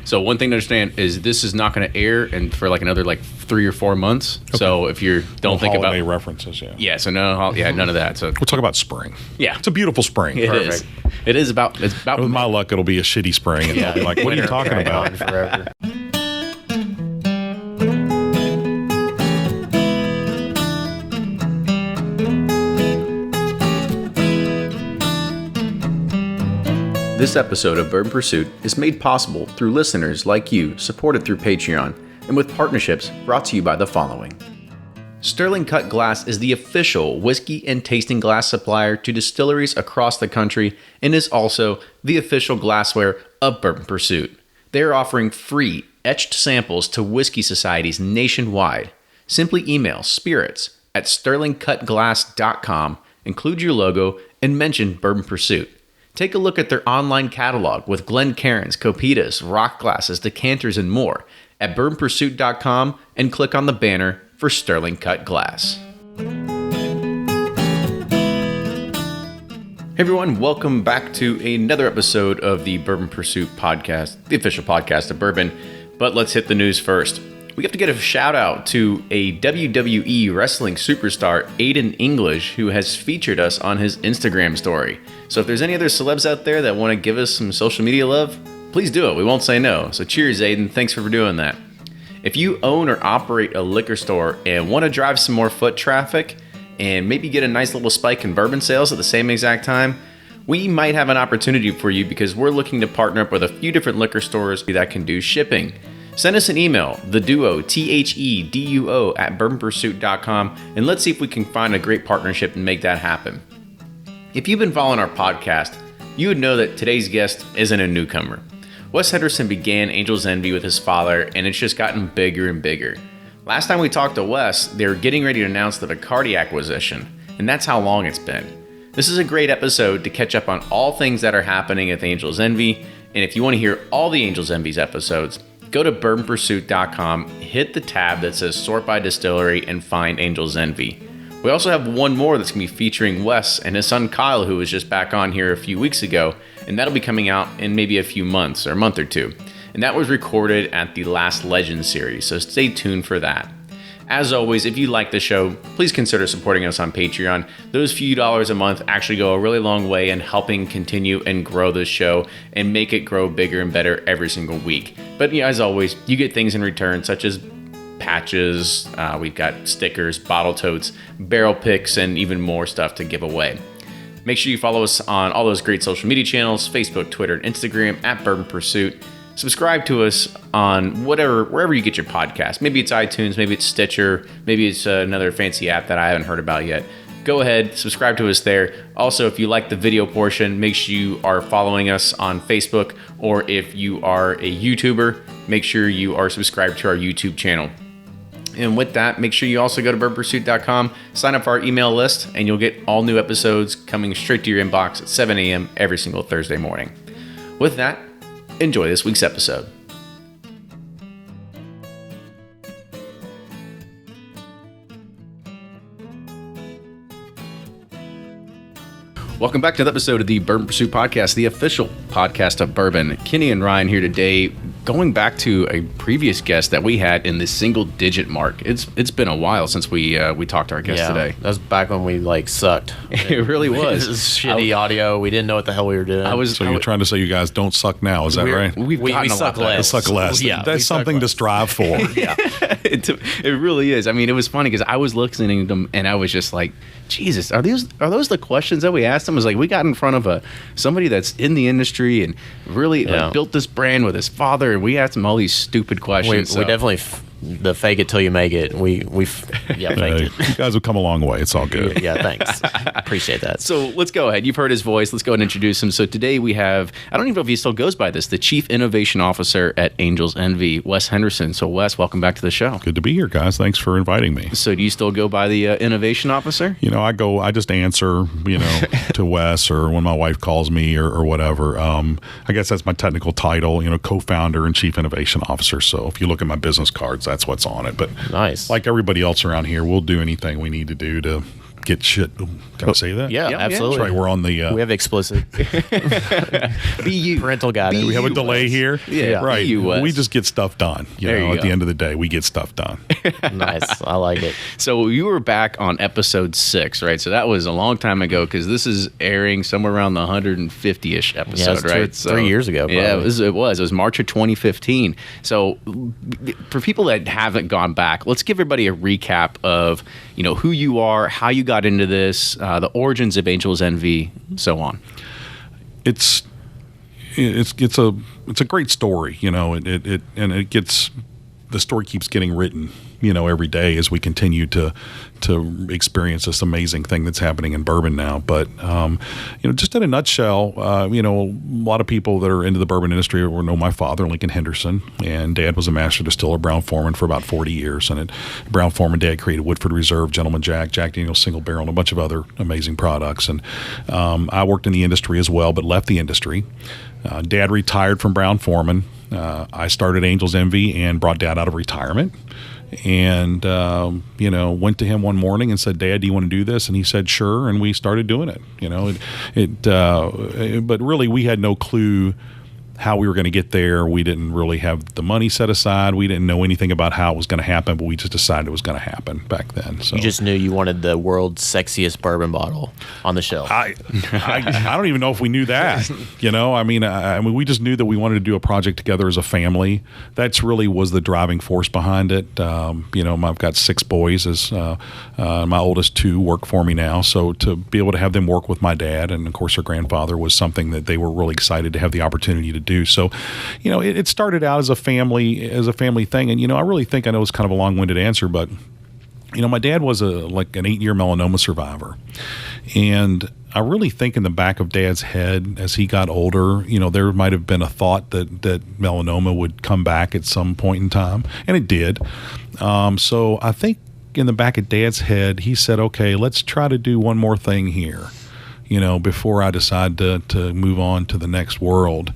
So one thing to understand is this is not going to air and for like another 3 or 4 months. Okay. So if you don't think about holiday references, yeah, so none of that. So we'll talk about spring. Yeah, it's a beautiful spring. It is. It is about. It's about. With my luck, it'll be a shitty spring, and they'll be like, "What are you talking about?" Forever. This episode of Bourbon Pursuit is made possible through listeners like you, supported through Patreon, and with partnerships brought to you by the following. Sterling Cut Glass is the official whiskey and tasting glass supplier to distilleries across the country and is also the official glassware of Bourbon Pursuit. They are offering free etched samples to whiskey societies nationwide. Simply email spirits@sterlingcutglass.com, include your logo, and mention Bourbon Pursuit. Take a look at their online catalog with Glencairns, Copitas, rock glasses, decanters, and more at bourbonpursuit.com and click on the banner for Sterling Cut Glass. Hey everyone, welcome back to another episode of the Bourbon Pursuit podcast, the official podcast of Bourbon. But let's hit the news first. We have to get a shout out to a WWE wrestling superstar, Aiden English, who has featured us on his Instagram story. So if there's any other celebs out there that want to give us some social media love, please do it. We won't say no. So cheers, Aiden. Thanks for doing that. If you own or operate a liquor store and want to drive some more foot traffic and maybe get a nice little spike in bourbon sales at the same exact time, we might have an opportunity for you because we're looking to partner up with a few different liquor stores that can do shipping. Send us an email, theduo, THEDUO, @bourbonpursuit.com, and let's see if we can find a great partnership and make that happen. If you've been following our podcast, you would know that today's guest isn't a newcomer. Wes Henderson began Angel's Envy with his father, and it's just gotten bigger and bigger. Last time we talked to Wes, they were getting ready to announce the Bacardi acquisition, and that's how long it's been. This is a great episode to catch up on all things that are happening at Angel's Envy, and if you want to hear all the Angel's Envy's episodes, go to bourbonpursuit.com, hit the tab that says Sort by Distillery, and find Angel's Envy. We also have one more that's going to be featuring Wes and his son Kyle, who was just back on here a few weeks ago, and that'll be coming out in maybe a few months or a month or two. And that was recorded at the Last Legend series, so stay tuned for that. As always, if you like the show, please consider supporting us on Patreon. Those few dollars a month actually go a really long way in helping continue and grow this show and make it grow bigger and better every single week. But as always, you get things in return such as patches, we've got stickers, bottle totes, barrel picks, and even more stuff to give away. Make sure you follow us on all those great social media channels, Facebook, Twitter, and Instagram @Bourbon Pursuit. Subscribe to us on wherever you get your podcast. Maybe it's iTunes, maybe it's Stitcher, maybe it's another fancy app that I haven't heard about yet. Go ahead, subscribe to us there. Also, if you like the video portion, make sure you are following us on Facebook, or if you are a YouTuber, make sure you are subscribed to our YouTube channel. And with that, make sure you also go to bourbonpursuit.com, sign up for our email list, and you'll get all new episodes coming straight to your inbox at 7 a.m. every single Thursday morning. With that, enjoy this week's episode. Welcome back to the episode of the Bourbon Pursuit Podcast, the official podcast of Bourbon. Kenny and Ryan here today, going back to a previous guest that we had in the single-digit mark. It's been a while since we talked to our guest today. That was back when we sucked. It really was. It was shitty audio. We didn't know what the hell we were doing. So you're trying to say you guys don't suck now? Is that right? We suck less. Suck less. Yeah, that's something to strive for. Yeah, it really is. I mean, it was funny because I was listening to them and I was just like, Jesus, are those the questions that we asked them? It was like we got in front of somebody that's in the industry and really built this brand with his father, and we asked him all these stupid questions. We definitely the fake it till you make it. We faked it. You guys have come a long way. It's all good. Yeah, thanks. Appreciate that. So let's go ahead. You've heard his voice. Let's go ahead and introduce him. So today we have, I don't even know if he still goes by this, the Chief Innovation Officer at Angel's Envy, Wes Henderson. So Wes, welcome back to the show. Good to be here, guys. Thanks for inviting me. So do you still go by the Innovation Officer? I just answer, to Wes, or when my wife calls me or whatever. I guess that's my technical title, co-founder and Chief Innovation Officer. So if you look at my business cards, that's what's on it. But nice. Like everybody else around here, we'll do anything we need to do to get shit. Can I say that? Yeah, Yeah, absolutely. That's right. We're on the. We have explicit BU. parental guidance. we have a delay here. Yeah, right. BUS. We just get stuff done. There you at go. the end of the day, we get stuff done. Nice. I like it. So you were back on episode 6, right? So that was a long time ago because this is airing somewhere around the 150-ish episode, it's right? 3 years ago, Yeah, probably. it was. It was March of 2015. So for people that haven't gone back, let's give everybody a recap of who you are, how you got into this, the origins of Angel's Envy, so on. It's a great story. The story keeps getting written, every day as we continue to experience this amazing thing that's happening in bourbon now. But, just in a nutshell, a lot of people that are into the bourbon industry will know my father, Lincoln Henderson, and Dad was a master distiller, Brown-Forman, for about 40 years. And at Brown-Forman, Dad created Woodford Reserve, Gentleman Jack, Jack Daniel's Single Barrel, and a bunch of other amazing products. And I worked in the industry as well, but left the industry. Dad retired from Brown-Forman. I started Angel's Envy and brought Dad out of retirement. And, went to him one morning and said, Dad, do you want to do this? And he said, sure. And we started doing it. But really, we had no clue how we were going to get there. We didn't really have the money set aside. We didn't know anything about how it was going to happen, but we just decided it was going to happen back then. So You just knew you wanted the world's sexiest bourbon bottle on the shelf. I don't even know if we knew that. I mean, we just knew that we wanted to do a project together as a family. That's really was the driving force behind it. I've got 6 boys. As my oldest 2 work for me now. So to be able to have them work with my dad, and of course her grandfather, was something that they were really excited to have the opportunity to do. So, it started out as a family thing. And, I really think, I know it's kind of a long-winded answer, but, my dad was an 8-year melanoma survivor. And I really think in the back of Dad's head, as he got older, there might have been a thought that melanoma would come back at some point in time. And it did. So I think in the back of Dad's head, he said, okay, let's try to do one more thing here, before I decide to move on to the next world.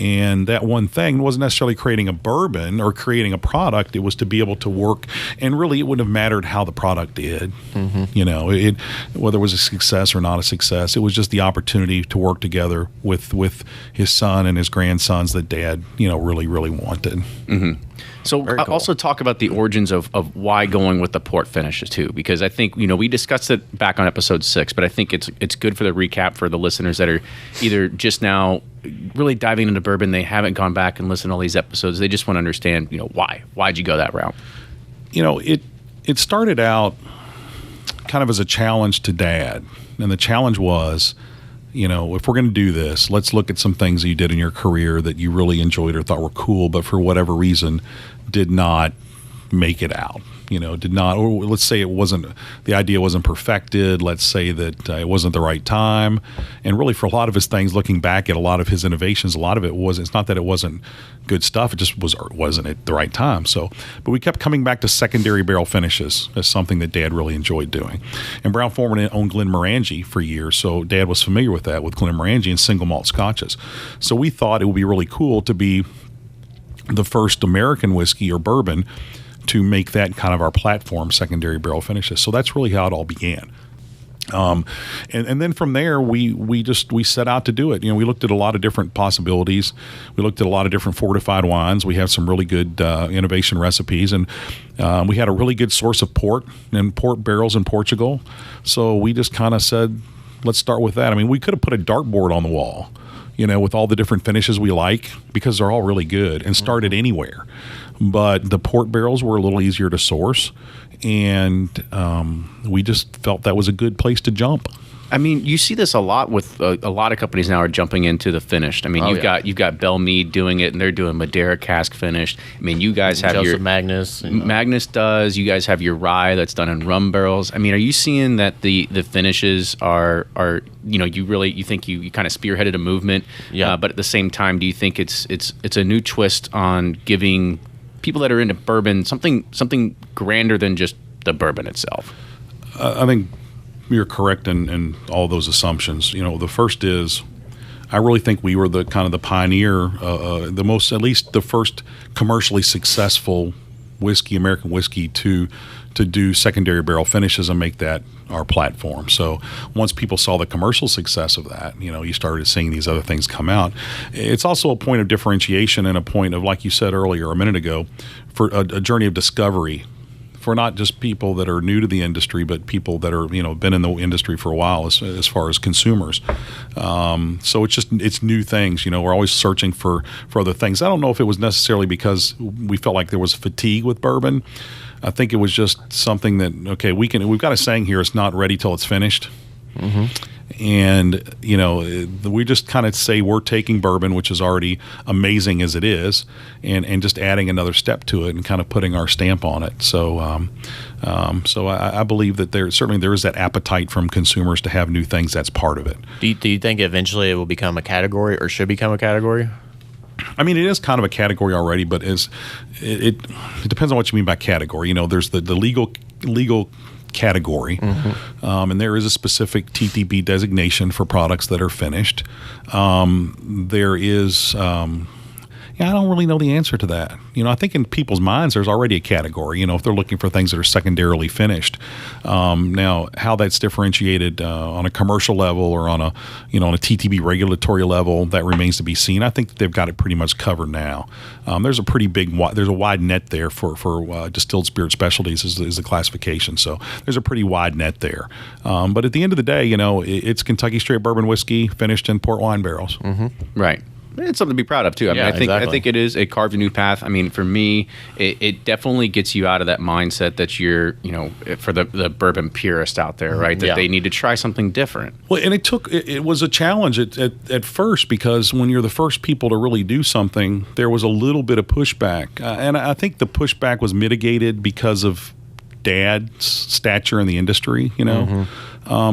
And that one thing wasn't necessarily creating a bourbon or creating a product. It was to be able to work, and really it wouldn't have mattered how the product did. Mm-hmm. Whether it was a success or not a success, it was just the opportunity to work together with his son and his grandsons that Dad, really, really wanted. Mm-hmm. So Very cool. Also talk about the origins of why going with the port finishes too, because I think, we discussed it back on episode 6, but I think it's good for the recap for the listeners that are either just now really diving into bourbon. They haven't gone back and listened to all these episodes. They just want to understand, why'd you go that route? It started out kind of as a challenge to Dad. And the challenge was, if we're going to do this, let's look at some things that you did in your career that you really enjoyed or thought were cool, but for whatever reason did not make it out. Did not, or let's say the idea wasn't perfected. Let's say that it wasn't the right time. And really, for a lot of his things, looking back at a lot of his innovations, a lot of it it's not that it wasn't good stuff. It just wasn't at the right time. So, but we kept coming back to secondary barrel finishes as something that Dad really enjoyed doing. And Brown-Forman owned Glenmorangie for years. So Dad was familiar with that, with Glenmorangie and single malt scotches. So we thought it would be really cool to be the first American whiskey or bourbon to make that kind of our platform, secondary barrel finishes. So that's really how it all began. And then from there, we set out to do it. We looked at a lot of different possibilities. We looked at a lot of different fortified wines. We have some really good innovation recipes, and we had a really good source of port and port barrels in Portugal. So we just kind of said, let's start with that. I mean, we could have put a dartboard on the wall, with all the different finishes we like, because they're all really good, and started anywhere. But the port barrels were a little easier to source, and we just felt that was a good place to jump. I mean, you see this a lot with a lot of companies now are jumping into the finished. I mean, you've got Bell Mead doing it, and they're doing Madeira cask finished. I mean, you guys have Joseph your Magnus. Magnus does. You guys have your rye that's done in rum barrels. I mean, are you seeing that the finishes are you think you kind of spearheaded a movement? Yeah. But at the same time, do you think it's a new twist on giving people that are into bourbon something grander than just the bourbon itself? I think you're correct in all those assumptions. The first is, I really think we were the kind of the pioneer, at least the first commercially successful whiskey, American whiskey, to do secondary barrel finishes and make that our platform. So once people saw the commercial success of that, you started seeing these other things come out. It's also a point of differentiation and a point of, like you said earlier a minute ago, for a journey of discovery for not just people that are new to the industry, but people that are been in the industry for a while as far as consumers. So it's new things. We're always searching for other things. I don't know if it was necessarily because we felt like there was fatigue with bourbon. I think it was just something that, okay, we've got a saying here: it's not ready till it's finished. Mm-hmm. And we just kind of say we're taking bourbon, which is already amazing as it is, and just adding another step to it and kind of putting our stamp on it. So I believe that there is that appetite from consumers to have new things. That's part of it. Do you think eventually it will become a category, or should become a category? I mean, it is kind of a category already, but it depends on what you mean by category. There's the legal category, mm-hmm. And there is a specific TTB designation for products that are finished. There is, I don't really know the answer to that. I think in people's minds there's already a category. If they're looking for things that are secondarily finished. Now, how that's differentiated on a commercial level or on a TTB regulatory level, that remains to be seen. I think they've got it pretty much covered now. There's a wide net there for distilled spirit specialties is the classification. So there's a pretty wide net there. But at the end of the day, it's Kentucky straight bourbon whiskey finished in port wine barrels. Mm-hmm. Right. It's something to be proud of too. I think it is. It carved a new path. I mean, for me, it definitely gets you out of that mindset that you're, for the bourbon purist out there, right? That they need to try something different. Well, and it was a challenge at first, because when you're the first people to really do something, there was a little bit of pushback, and I think the pushback was mitigated because of Dad's stature in the industry, Mm-hmm.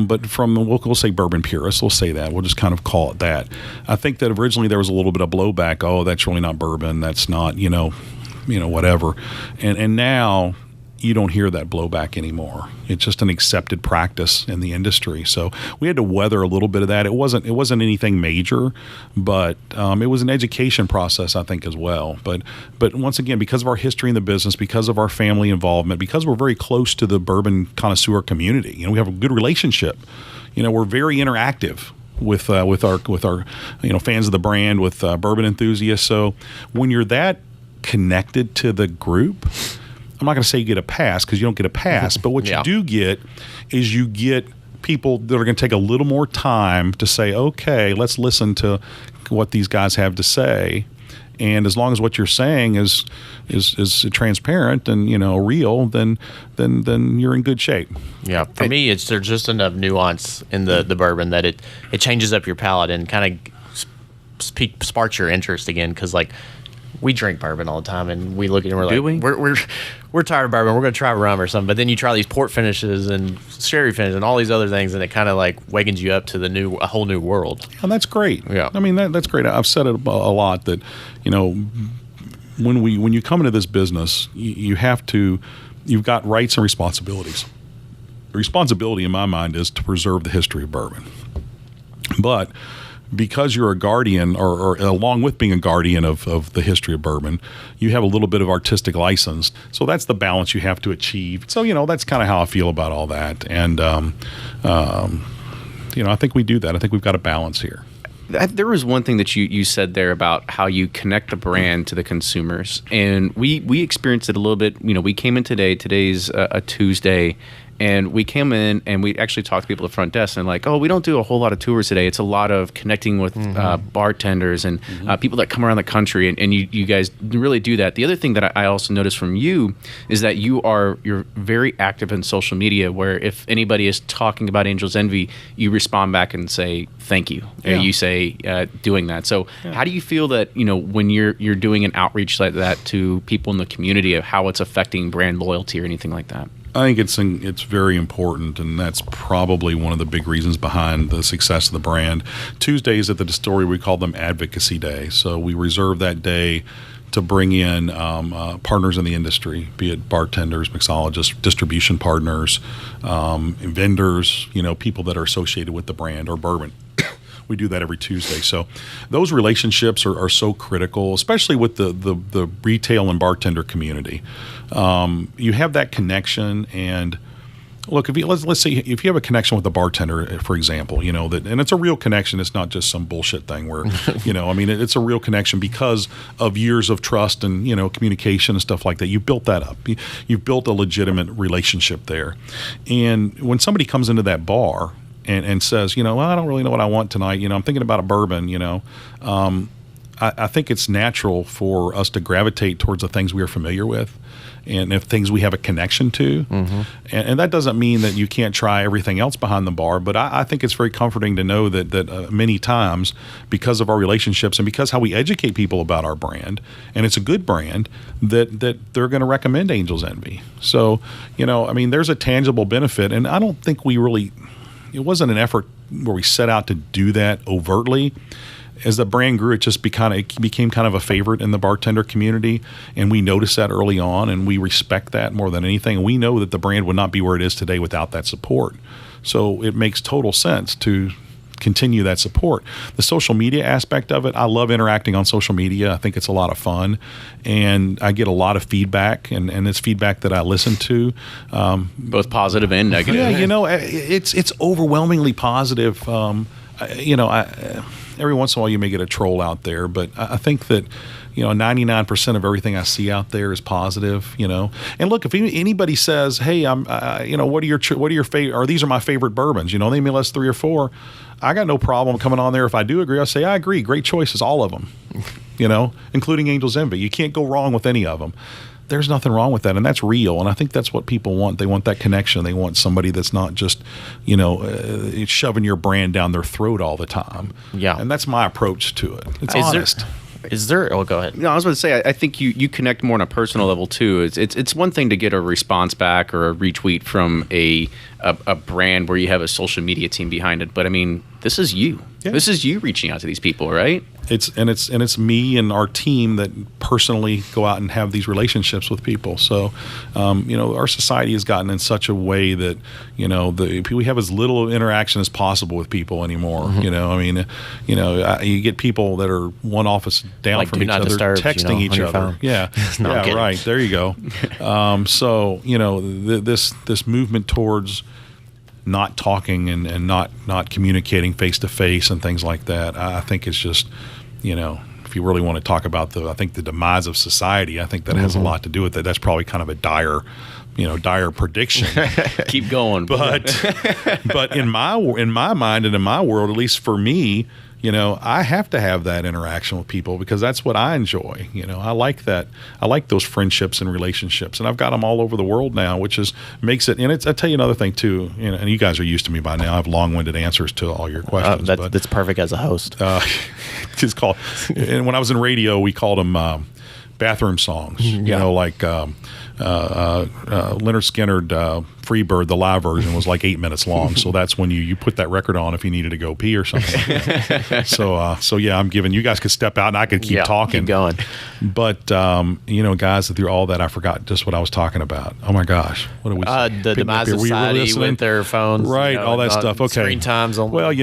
But from we'll say bourbon purists, we'll say that. We'll just kind of call it that. I think that originally there was a little bit of blowback. Oh, that's really not bourbon. That's not, whatever. And now you don't hear that blowback anymore. It's just an accepted practice in the industry. So we had to weather a little bit of that. It wasn't anything major, but it was an education process, I think, as well. But once again, because of our history in the business, because of our family involvement, because we're very close to the bourbon connoisseur community, we have a good relationship. We're very interactive with our fans of the brand, with bourbon enthusiasts. So when you're that connected to the group, I'm not going to say you get a pass, because you don't get a pass, but what you do get is you get people that are going to take a little more time to say, okay, let's listen to what these guys have to say. And as long as what you're saying is transparent and real, then you're in good shape. Yeah, for me, there's just enough nuance in the bourbon that it changes up your palate and kind of sparks your interest again, because we drink bourbon all the time, and we look at it and we're tired of bourbon. We're going to try rum or something. But then you try these port finishes and sherry finishes and all these other things, and it kind of wakens you up to a whole new world. And that's great. Yeah, I mean that's great. I've said it a lot that when you come into this business, you've got rights and responsibilities. The responsibility, in my mind, is to preserve the history of bourbon, but because you're a guardian, or along with being a guardian of the history of bourbon, you have a little bit of artistic license. So that's the balance you have to achieve. So, that's kind of how I feel about all that. And, I think we do that. I think we've got a balance here. There was one thing that you said there about how you connect the brand to the consumers. And we experienced it a little bit. We came in today. Today's a Tuesday. And we came in and we actually talked to people at the front desk, and we don't do a whole lot of tours today. It's a lot of connecting with bartenders and people that come around the country, and you guys really do that. The other thing that I also noticed from you is that you're very active in social media, where if anybody is talking about Angel's Envy, you respond back and say thank you. Yeah. You say doing that. So how do you feel that when you're doing an outreach like that to people in the community, of how it's affecting brand loyalty or anything like that? I think it's very important, and that's probably one of the big reasons behind the success of the brand. Tuesdays at the Distillery, we call them Advocacy Day. So we reserve that day to bring in partners in the industry, be it bartenders, mixologists, distribution partners, vendors, people that are associated with the brand or bourbon. we do that every Tuesday. So those relationships are so critical, especially with the retail and bartender community. You have that connection, and look, if you, let's say if you have a connection with a bartender, for example, and it's a real connection. It's not just some bullshit thing where, it's a real connection because of years of trust and, communication and stuff like that. You built that up. You've built a legitimate relationship there. And when somebody comes into that bar and says, well, I don't really know what I want tonight. I'm thinking about a bourbon, I think it's natural for us to gravitate towards the things we are familiar with and if things we have a connection to. Mm-hmm. And that doesn't mean that you can't try everything else behind the bar, but I think it's very comforting to know that many times, because of our relationships and because how we educate people about our brand, and it's a good brand, that they're going to recommend Angel's Envy. So, there's a tangible benefit, and I don't think it wasn't an effort where we set out to do that overtly. As the brand grew, it just became kind of a favorite in the bartender community, and we noticed that early on, and we respect that more than anything. And we know that the brand would not be where it is today without that support. So it makes total sense to continue that support. The social media aspect of it, I love interacting on social media. I think it's a lot of fun, and I get a lot of feedback, and it's feedback that I listen to. Both positive and negative. Yeah, it's overwhelmingly positive. Every once in a while you may get a troll out there, but I think that 99% of everything I see out there is positive. And look, if anybody says, "Hey, what are your favorite? Or these are my favorite bourbons," they may list 3 or 4. I got no problem coming on there. If I do agree, I say I agree. Great choices, all of them. Including Angel's Envy. You can't go wrong with any of them. There's nothing wrong with that, and that's real. And I think that's what people want. They want that connection. They want somebody that's not just, shoving your brand down their throat all the time. Yeah. And that's my approach to it. It's honest. Is there? Oh, go ahead. No, I was going to say, I think you connect more on a personal level too. It's one thing to get a response back or a retweet from a brand where you have a social media team behind it, but this is you. Yeah. This is you reaching out to these people, right? It's me and our team that personally go out and have these relationships with people. So, our society has gotten in such a way that we have as little interaction as possible with people anymore. Mm-hmm. You get people that are one office down from each other, texting each other. Phone. Yeah, yeah, right. There you go. This movement towards not talking and not communicating face to face and things like that, I think it's just, if you really want to talk about the demise of society, I think that has a lot to do with it. That's probably kind of a dire prediction. Keep going. But in my mind and in my world, at least for me, I have to have that interaction with people because that's what I enjoy. I like that. I like those friendships and relationships, and I've got them all over the world now, which makes it. And I'll tell you another thing too. And you guys are used to me by now. I have long-winded answers to all your questions. That's perfect as a host. It's called. And when I was in radio, we called them bathroom songs. Yeah. Like Leonard Skinner, Freebird, the live version was like 8 minutes long. So that's when you put that record on if you needed to go pee or something. So yeah, I'm giving you guys could step out and I could keep talking. Keep going. But guys, through all that, I forgot just what I was talking about. Oh my gosh, what are we? The demise of society with their phones, right? All that stuff. Okay, screen times. Well,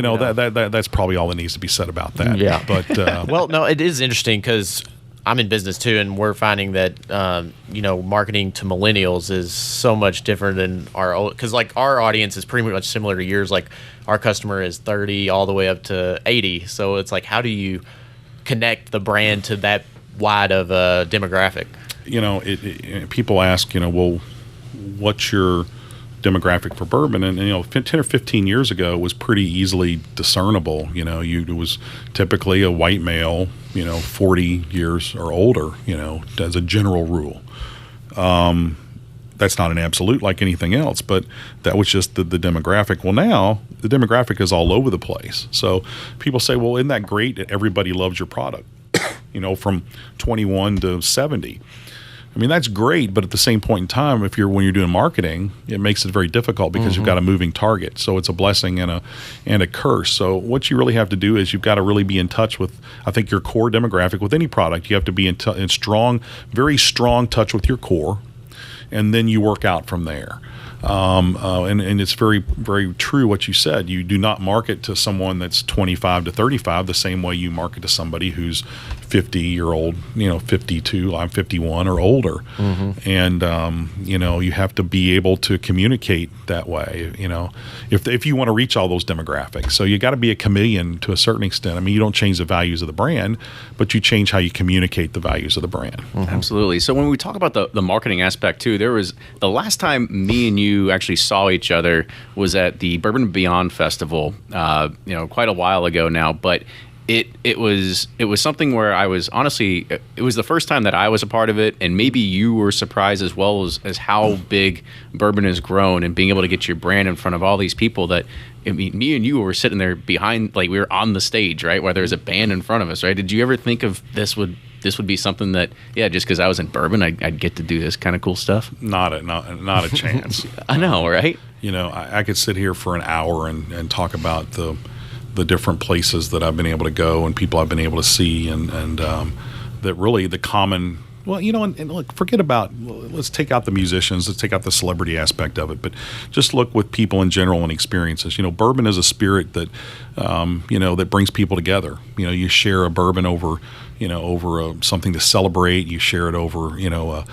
that's probably all that needs to be said about that. Yeah, but well, no, it is interesting because I'm in business too, and we're finding that marketing to millennials is so much different than because our audience is pretty much similar to yours. Like our customer is 30 all the way up to 80, so it's like how do you connect the brand to that wide of a demographic? People ask, well, what's your demographic for bourbon? And 10 or 15 years ago it was pretty easily discernible. It was typically a white male, 40 years or older, as a general rule. That's not an absolute like anything else, but that was just the demographic. Well, now the demographic is all over the place. So people say, well, isn't that great that everybody loves your product, from 21 to 70? I mean, that's great, but at the same point in time, when you're doing marketing, it makes it very difficult because you've got a moving target. So it's a blessing and a curse. So what you really have to do is you've got to really be in touch with, I think, your core demographic with any product. You have to be in very strong touch with your core. and then you work out from there. And it's very, very true what you said. You do not market to someone that's 25 to 35 the same way you market to somebody who's 50-year-old, 52, I'm 51 or older. And, you have to be able to communicate that way, if you want to reach all those demographics. So you got to be a chameleon to a certain extent. I mean, you don't change the values of the brand, but you change how you communicate the values of the brand. Absolutely. So when we talk about the marketing aspect too, there was the last time me and you actually saw each other was at the Bourbon and Beyond Festival, quite a while ago now, but it was something where I was honestly, it was the first time that I was a part of it, and maybe you were surprised as well as how big bourbon has grown and being able to get your brand in front of all these people that, I mean, me and you were sitting there behind, like we were on the stage, right, where there's a band in front of us, right? Did you ever think of this would be something that, just because I was in bourbon, I'd get to do this kind of cool stuff? Not a chance. I know, right? I could sit here for an hour and talk about the different places that I've been able to go and people I've been able to see, and that really the common. Well, and look, forget about. Let's take out the musicians. Let's take out the celebrity aspect of it. But just look with people in general and experiences. Bourbon is a spirit that, that brings people together. You share a bourbon over something to celebrate. You share it over, a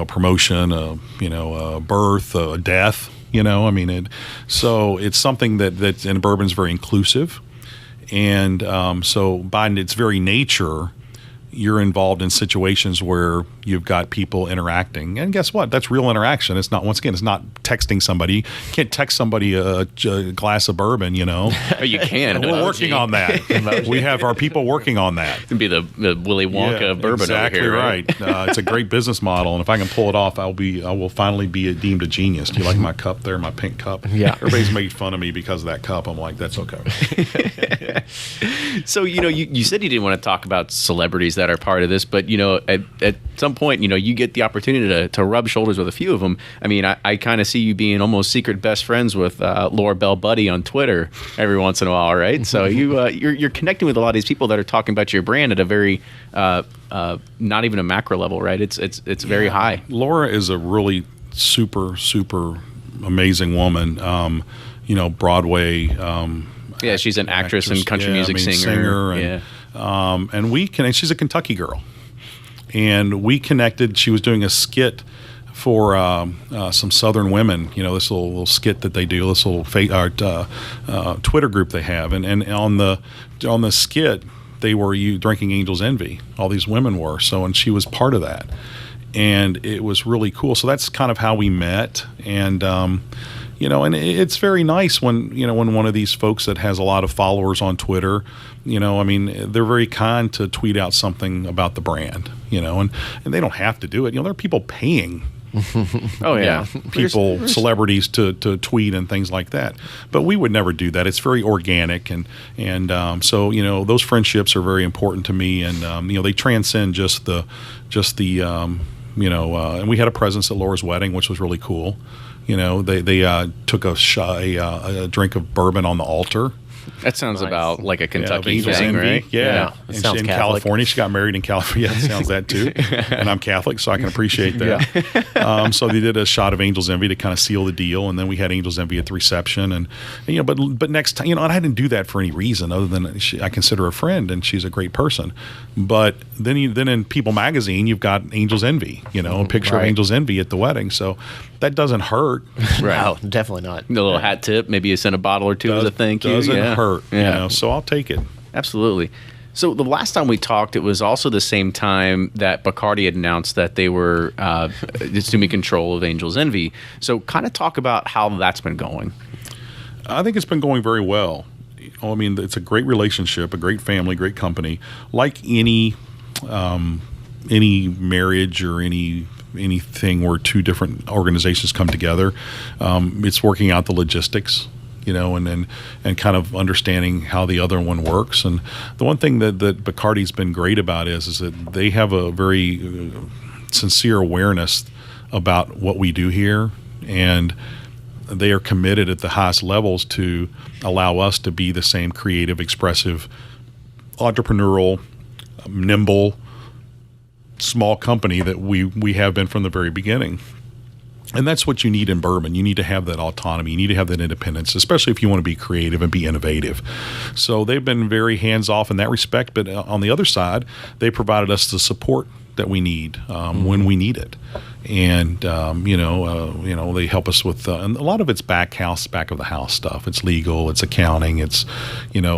promotion, a birth, a death. So it's something that and bourbon's very inclusive, and so by its very nature, you're involved in situations where you've got people interacting, and guess what? That's real interaction. It's not, once again, it's not texting somebody. You can't text somebody a glass of bourbon, You can. We're working on that. We have our people working on that. It'd be the Willy Wonka of bourbon exactly over here, right? It's a great business model, and if I can pull it off, I will finally be deemed a genius. Do you like my cup there, my pink cup? Yeah. Everybody's made fun of me because of that cup. I'm like, that's okay. So, you said you didn't want to talk about celebrities that are part of this, but at some point, you get the opportunity to rub shoulders with a few of them. I mean, I kind of see you being almost secret best friends with Laura Bell Buddy on Twitter every once in a while, right? So you're connecting with a lot of these people that are talking about your brand at a very not even a macro level, right? It's very high. Laura is a really super amazing woman. Broadway. She's an actress and country music singer. And we connect. She's a Kentucky girl, and we connected. She was doing a skit for some Southern women. This little skit that they do. This little Twitter group they have, and on the skit they were drinking Angel's Envy. All these women were and she was part of that, and it was really cool. So that's kind of how we met, and. And it's very nice when one of these folks that has a lot of followers on Twitter, they're very kind to tweet out something about the brand, and they don't have to do it. There are people paying celebrities to tweet and things like that. But we would never do that. It's very organic, and so those friendships are very important to me, and they transcend just the and we had a presence at Laura's wedding, which was really cool. They took a drink of bourbon on the altar. That sounds about like a Kentucky Angel's thing, Envy. right? Yeah. Sounds in Catholic. California. She got married in California. Yeah, it sounds that too. And I'm Catholic, so I can appreciate that. So they did a shot of Angel's Envy to kind of seal the deal, and then we had Angel's Envy at the reception. And but next time, and I didn't do that for any reason other than I consider her a friend, and she's a great person. But then in People Magazine, you've got Angel's Envy, a picture of Angel's Envy at the wedding. So that doesn't hurt. Right. No, definitely not. A little hat tip. Maybe you send a bottle or two as a thank you. Doesn't hurt. So I'll take it. Absolutely. So the last time we talked, it was also the same time that Bacardi had announced that they were assuming control of Angel's Envy. So kind of talk about how that's been going. I think it's been going very well. It's a great relationship, a great family, great company. Like any marriage or anything where two different organizations come together, it's working out the logistics, and kind of understanding how the other one works. And the one thing that Bacardi's been great about is that they have a very sincere awareness about what we do here, and they are committed at the highest levels to allow us to be the same creative, expressive, entrepreneurial, nimble, small company that we have been from the very beginning. And that's what you need in bourbon. You need to have that autonomy. You need to have that independence, especially if you want to be creative and be innovative. So they've been very hands-off in that respect. But on the other side, they provided us the support that we need when we need it. And, they help us with, and a lot of it's back of the house stuff. It's legal, it's accounting, it's,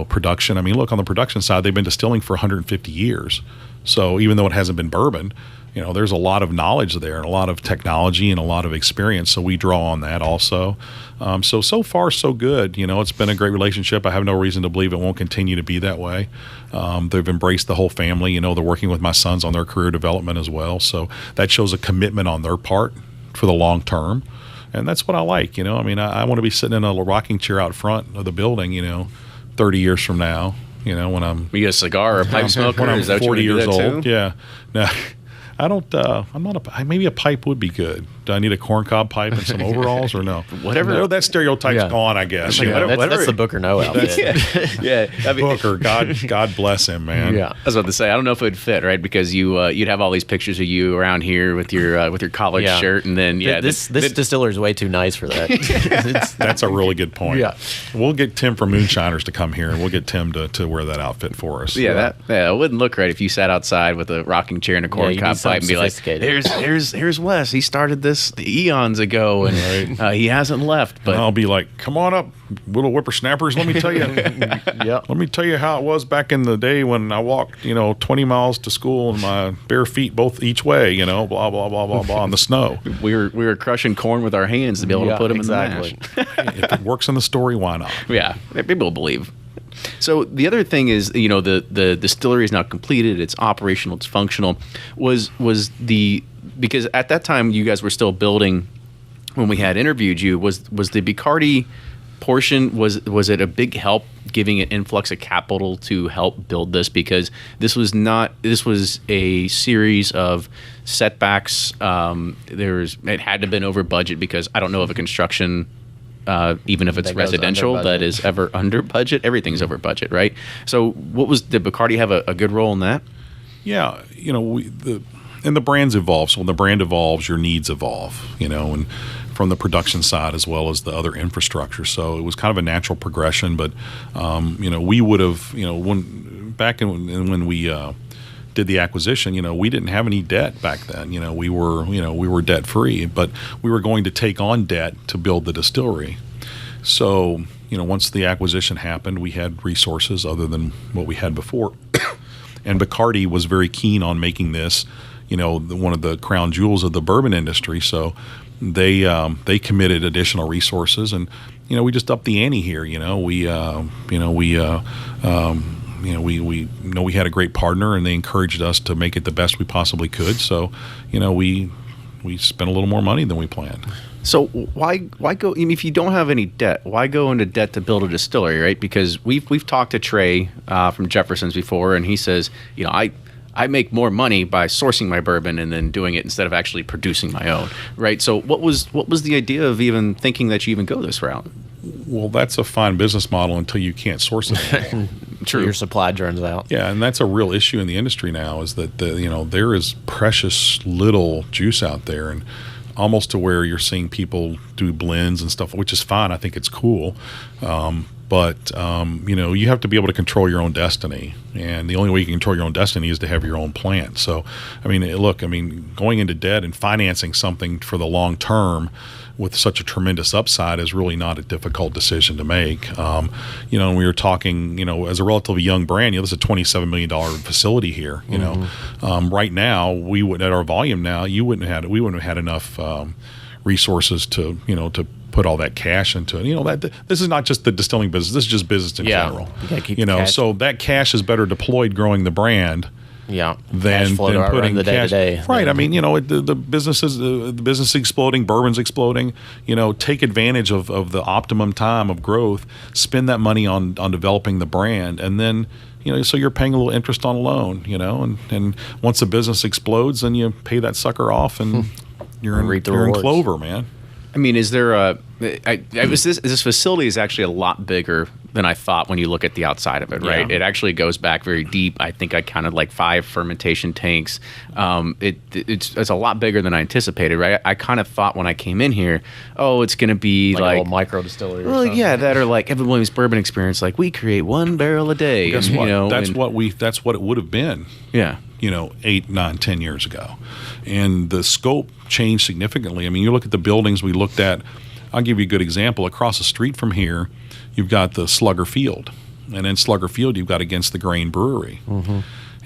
production. I mean, look, on the production side, they've been distilling for 150 years. So even though it hasn't been bourbon, there's a lot of knowledge there and a lot of technology and a lot of experience. So we draw on that also. So far, so good. It's been a great relationship. I have no reason to believe it won't continue to be that way. They've embraced the whole family. They're working with my sons on their career development as well. So that shows a commitment on their part for the long term. And that's what I like. I want to be sitting in a rocking chair out front of the building, 30 years from now, when I'm... You get a cigar or a pipe smoker? When I'm Is that 40 years old. too? Yeah. No. I don't. I'm not maybe a pipe would be good. Do I need a corncob pipe and some overalls or no? Whatever. No, that stereotype's gone, I guess. That's the Booker No outfit. Yeah. I mean, Booker, God bless him, man. Yeah. I was about to say, I don't know if it would fit, right? Because you'd have all these pictures of you around here with your college shirt, and then this distiller is way too nice for that. That's a really good point. Yeah. We'll get Tim from Moonshiners to come here, and we'll get Tim to wear that outfit for us. Yeah, it wouldn't look right if you sat outside with a rocking chair and a corncob pipe and be like, here's Wes. He started this eons ago, and he hasn't left. But and I'll be like, come on up, little whippersnappers. Let me tell you. Let me tell you how it was back in the day when I walked, 20 miles to school in my bare feet both each way. Blah blah blah blah blah in the snow. We were crushing corn with our hands to be able to put them in the mash. If it works in the story, why not? Yeah, people will believe. So the other thing is, the distillery is now completed. It's operational. It's functional. Because at that time you guys were still building when we had interviewed you. Was the Bacardi portion, was it a big help giving an influx of capital to help build this? Because this was a series of setbacks. It had to have been over budget, because I don't know of a construction, even if it's residential, that is ever under budget. Everything's over budget, right? So did Bacardi have a good role in that? Yeah, and the brands evolve. So when the brand evolves, your needs evolve, and from the production side as well as the other infrastructure. So it was kind of a natural progression. But, we would have, when we did the acquisition, we didn't have any debt back then. We were debt free, but we were going to take on debt to build the distillery. So, once the acquisition happened, we had resources other than what we had before. And Bacardi was very keen on making this, one of the crown jewels of the bourbon industry. So they committed additional resources, and we just upped the ante here. We we had a great partner, and they encouraged us to make it the best we possibly could. So we spent a little more money than we planned. So why go? I mean, if you don't have any debt, why go into debt to build a distillery, right? Because we've talked to Trey from Jefferson's before, and he says, I make more money by sourcing my bourbon and then doing it instead of actually producing my own, right? So what was the idea of even thinking that you even go this route? Well, that's a fine business model until you can't source it. True. Your supply turns out. Yeah, and that's a real issue in the industry now, is that there is precious little juice out there, and almost to where you're seeing people do blends and stuff, which is fine. I think it's cool. But you have to be able to control your own destiny. And the only way you can control your own destiny is to have your own plant. So, going into debt and financing something for the long term with such a tremendous upside is really not a difficult decision to make. And we were talking, as a relatively young brand, this is a $27 million facility here. Right now, we would, at our volume now, we wouldn't have had enough resources to put all that cash into it. This is not just the distilling business. This is just business in general. You gotta keep the cash. So that cash is better deployed growing the brand. Yeah, than putting the cash. day-to-day. Right. I mean, the business is exploding. Bourbon's exploding. Take advantage of the optimum time of growth. Spend that money on developing the brand, and then so you're paying a little interest on a loan. And once the business explodes, then you pay that sucker off, and you're in clover, man. I mean, is there this facility is actually a lot bigger than I thought when you look at the outside of it, right? Yeah. It actually goes back very deep. I think I counted like 5 fermentation tanks. It's a lot bigger than I anticipated, right? I kind of thought when I came in here, oh, it's going to be like a little micro distillery. Well, yeah, that or like Evan Williams Bourbon Experience, like we create 1 barrel a day. Guess and, what? You know, that's what it would have been. Yeah. 8, 9, 10 years ago. And the scope changed significantly. I mean, you look at the buildings we looked at. I'll give you a good example. Across the street from here, you've got the Slugger Field. And in Slugger Field, you've got Against the Grain Brewery. Mm-hmm.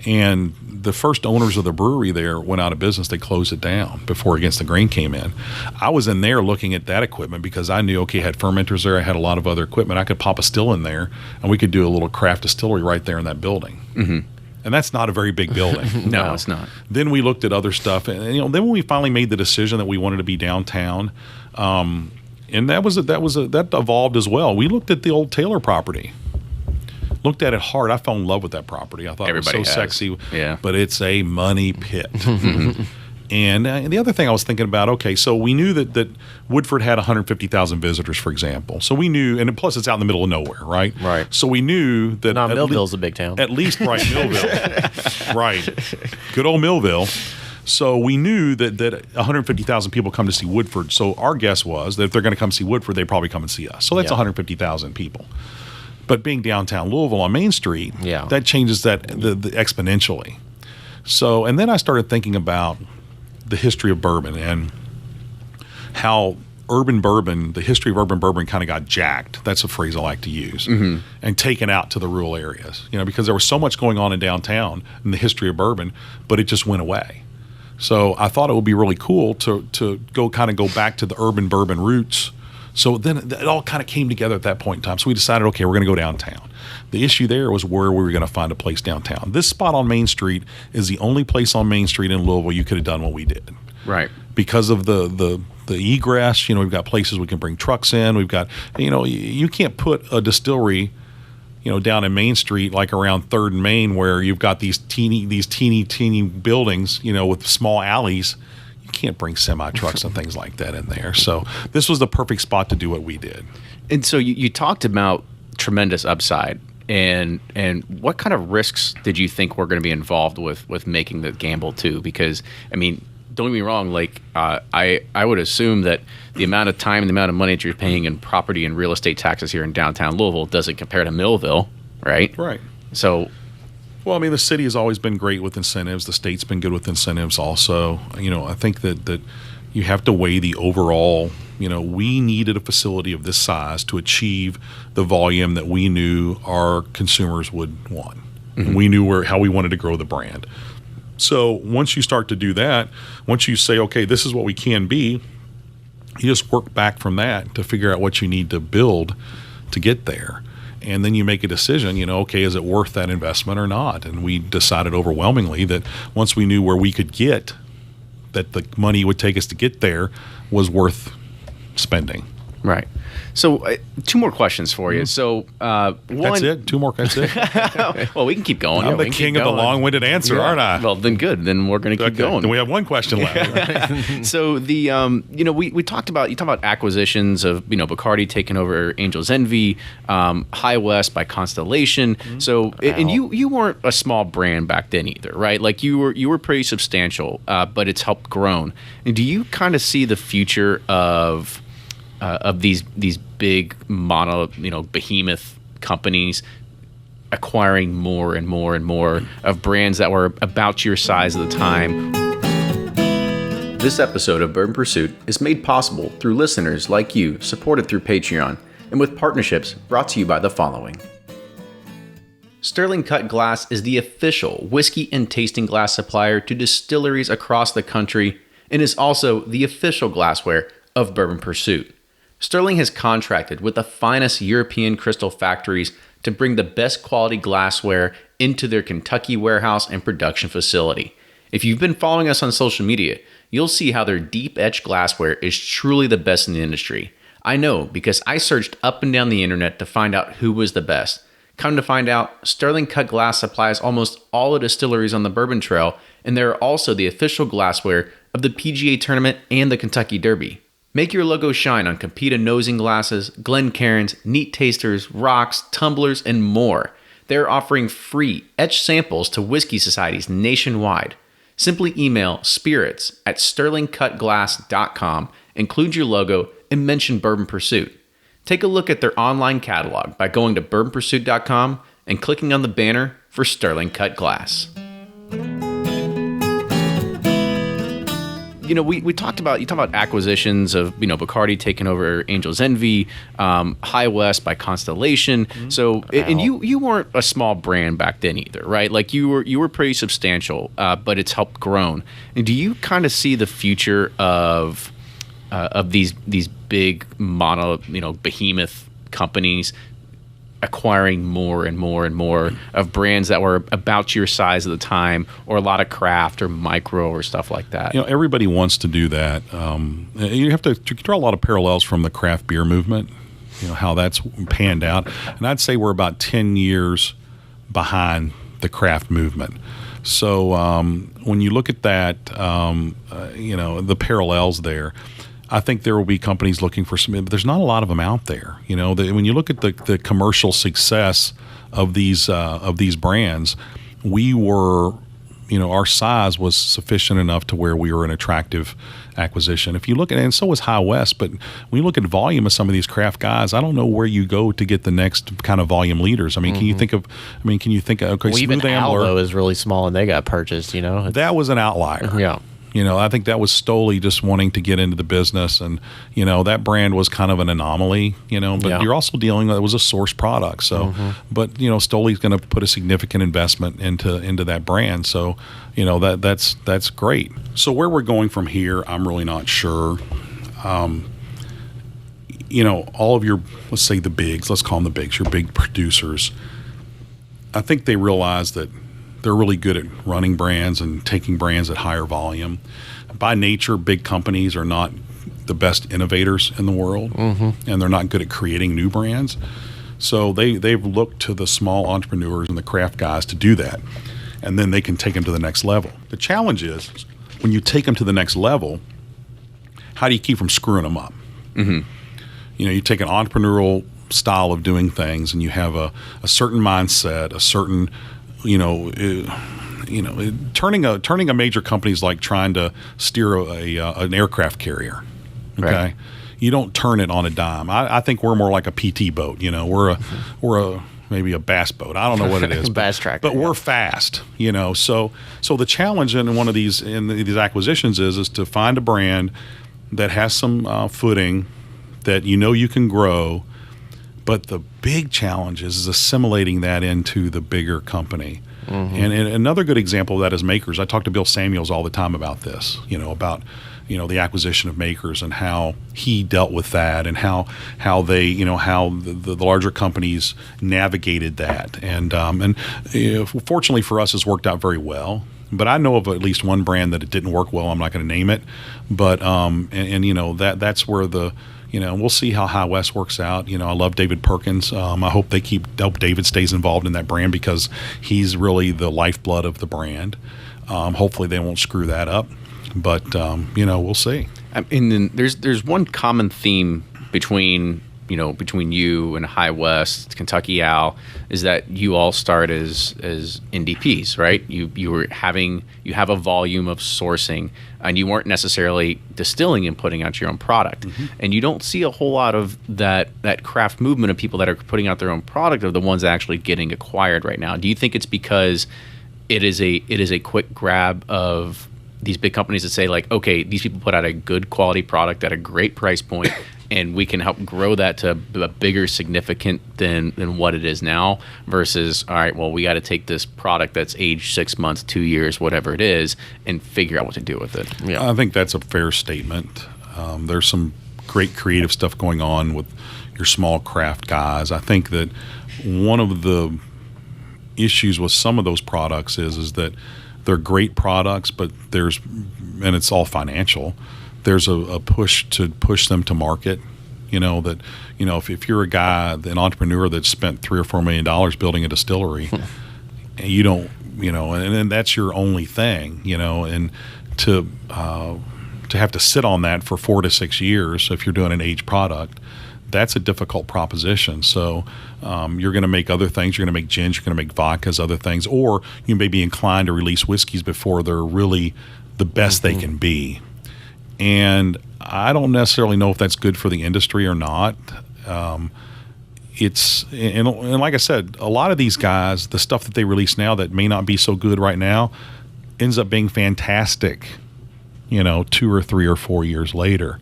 And the first owners of the brewery there went out of business. They closed it down before Against the Grain came in. I was in there looking at that equipment because I knew, okay, I had fermenters there. I had a lot of other equipment. I could pop a still in there, and we could do a little craft distillery right there in that building. Mm-hmm. And that's not a very big building. No, it's not. Then we looked at other stuff, and then when we finally made the decision that we wanted to be downtown, and that evolved as well. We looked at the old Taylor property. Looked at it hard. I fell in love with that property. I thought Everybody it was so has. sexy. Yeah. But it's a money pit. And the other thing I was thinking about, okay, so we knew that Woodford had 150,000 visitors, for example. So we knew, and plus it's out in the middle of nowhere, right? Right. So we knew that No, Millville's a big town. At least, right, Millville. Right. Good old Millville. So we knew that 150,000 people come to see Woodford. So our guess was that if they're going to come see Woodford, they probably come and see us. So that's 150,000 people. But being downtown Louisville on Main Street, that changes that the exponentially. So, and then I started thinking about the history of bourbon and how urban bourbon, the history of urban bourbon kind of got jacked. That's a phrase I like to use. Mm-hmm. And taken out to the rural areas, because there was so much going on in downtown in the history of bourbon, but it just went away. So I thought it would be really cool to go back to the urban bourbon roots. So then it all kind of came together at that point in time. So we decided, okay, we're going to go downtown. The issue there was where we were going to find a place downtown. This spot on Main Street is the only place on Main Street in Louisville you could have done what we did. Right. Because of the egress, we've got places we can bring trucks in. We've got, you can't put a distillery, down in Main Street, like around 3rd and Main, where you've got these teeny buildings, with small alleys. You can't bring semi trucks and things like that in there. So this was the perfect spot to do what we did. And so you talked about tremendous upside, and what kind of risks did you think were going to be involved with making the gamble too? Because I mean, don't get me wrong, like I would assume that the amount of time and the amount of money that you're paying in property and real estate taxes here in downtown Louisville doesn't compare to Millville, right? Right. So, well, I mean, the city has always been great with incentives. The state's been good with incentives also. I think that you have to weigh the overall, we needed a facility of this size to achieve the volume that we knew our consumers would want. Mm-hmm. We knew how we wanted to grow the brand. So once you start to do that, once you say, okay, this is what we can be, you just work back from that to figure out what you need to build to get there. And then you make a decision, okay, is it worth that investment or not? And we decided overwhelmingly that once we knew where we could get, that the money it would take us to get there was worth spending. Right. So 2 more questions for you. So one, that's it. 2 more. That's it. Well, we can keep going. I'm the king of the long-winded answer, aren't I? Well, then good. Then we're going to keep going. Then we have 1 question left. So the we talked about acquisitions of Bacardi taking over Angel's Envy, High West by Constellation. Mm-hmm. So and you weren't a small brand back then either, right? Like you were pretty substantial, but it's helped grown. And do you kind of see the future of these big behemoth companies acquiring more and more and more of brands that were about your size at the time? This episode of Bourbon Pursuit is made possible through listeners like you, supported through Patreon, and with partnerships brought to you by the following. Sterling Cut Glass is the official whiskey and tasting glass supplier to distilleries across the country and is also the official glassware of Bourbon Pursuit. Sterling has contracted with the finest European crystal factories to bring the best quality glassware into their Kentucky warehouse and production facility. If you've been following us on social media, you'll see how their deep etched glassware is truly the best in the industry. I know because I searched up and down the internet to find out who was the best. Come to find out, Sterling Cut Glass supplies almost all the distilleries on the Bourbon Trail, and they're also the official glassware of the PGA Tournament and the Kentucky Derby. Make your logo shine on Capita nosing glasses, Glencairns, neat tasters, rocks, tumblers, and more. They're offering free etched samples to whiskey societies nationwide. Simply email spirits@sterlingcutglass.com, include your logo, and mention Bourbon Pursuit. Take a look at their online catalog by going to bourbonpursuit.com and clicking on the banner for Sterling Cut Glass. We talked about, you talked about acquisitions of, Bacardi taking over Angel's Envy, High West by Constellation. So, and you weren't a small brand back then either, right? Like you were pretty substantial, but it's helped grown. And do you kind of see the future of these big behemoth companies acquiring more and more and more of brands that were about your size at the time, or a lot of craft or micro or stuff like that? Everybody wants to do that. You have to draw a lot of parallels from the craft beer movement, how that's panned out. And I'd say we're about 10 years behind the craft movement. So when you look at that, the parallels there, I think there will be companies looking for some, but there's not a lot of them out there. When you look at the commercial success of these brands, we were, our size was sufficient enough to where we were an attractive acquisition. If you look at, and so was High West, but when you look at volume of some of these craft guys, I don't know where you go to get the next kind of volume leaders. Can you think of, okay, well, even Allo is really small and they got purchased, That was an outlier. Yeah. I think that was Stoli just wanting to get into the business, and that brand was kind of an anomaly. But you're also dealing with, it was a source product. So, but Stoli's going to put a significant investment into that brand. So, that's great. So where we're going from here, I'm really not sure. All of your, let's say the bigs, let's call them the bigs, your big producers. I think they realize that they're really good at running brands and taking brands at higher volume. By nature, big companies are not the best innovators in the world, and they're not good at creating new brands. So they've looked to the small entrepreneurs and the craft guys to do that, and then they can take them to the next level. The challenge is, when you take them to the next level, how do you keep from screwing them up? You take an entrepreneurial style of doing things, and you have a certain mindset, a certain turning a major company is like trying to steer an aircraft carrier. Okay, right. You don't turn it on a dime. I think we're more like a PT boat. We're a maybe a bass boat. I don't know what it is, bass tractor. But we're fast. So the challenge in one of these these acquisitions is to find a brand that has some footing, that you can grow. But the big challenge is assimilating that into the bigger company. And another good example of that is Makers. I talk to Bill Samuels all the time about this, about the acquisition of Makers and how he dealt with that, and how they, how the larger companies navigated that. And fortunately for us, it's worked out very well. But I know of at least one brand that it didn't work well. I'm not going to name it, but that's where we'll see how High West works out. I love David Perkins. I hope David stays involved in that brand, because he's really the lifeblood of the brand. Hopefully they won't screw that up, but we'll see. And then there's one common theme between you and High West, Kentucky Al, is that you all start as NDPs, right? You have a volume of sourcing, and you weren't necessarily distilling and putting out your own product. And you don't see a whole lot of that craft movement of people that are putting out their own product, are the ones actually getting acquired right now. Do you think it's because it is a quick grab of these big companies that say, like, okay, these people put out a good quality product at a great price point, and we can help grow that to a bigger significant than what it is now, versus, all right, well, we got to take this product that's aged 6 months, 2 years, whatever it is, and figure out what to do with it? Yeah. I think that's a fair statement. There's some great creative stuff going on with your small craft guys. I think that one of the issues with some of those products is that they're great products, but and it's all financial. There's a push them to market. If you're a guy, an entrepreneur that spent $3 or $4 million building a distillery, and you don't, and that's your only thing, and to to have to sit on that for 4 to 6 years if you're doing an aged product, that's a difficult proposition. So you're going to make other things. You're going to make gins. You're going to make vodkas, other things. Or you may be inclined to release whiskeys before they're really the best they can be. And I don't necessarily know if that's good for the industry or not. And like I said, a lot of these guys, the stuff that they release now that may not be so good right now ends up being fantastic, 2 or 3 or 4 years later.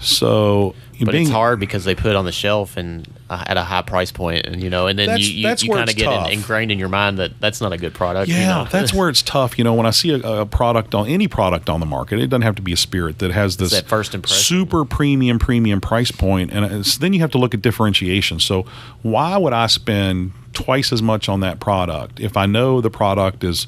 So, but it's hard because they put it on the shelf and at a high price point, and and then you kind of get ingrained in your mind that that's not a good product. Yeah, that's where it's tough. When I see a product on any product on the market, it doesn't have to be a spirit that has this that first impression. Super premium price point, and then you have to look at differentiation. So why would I spend twice as much on that product if I know the product is,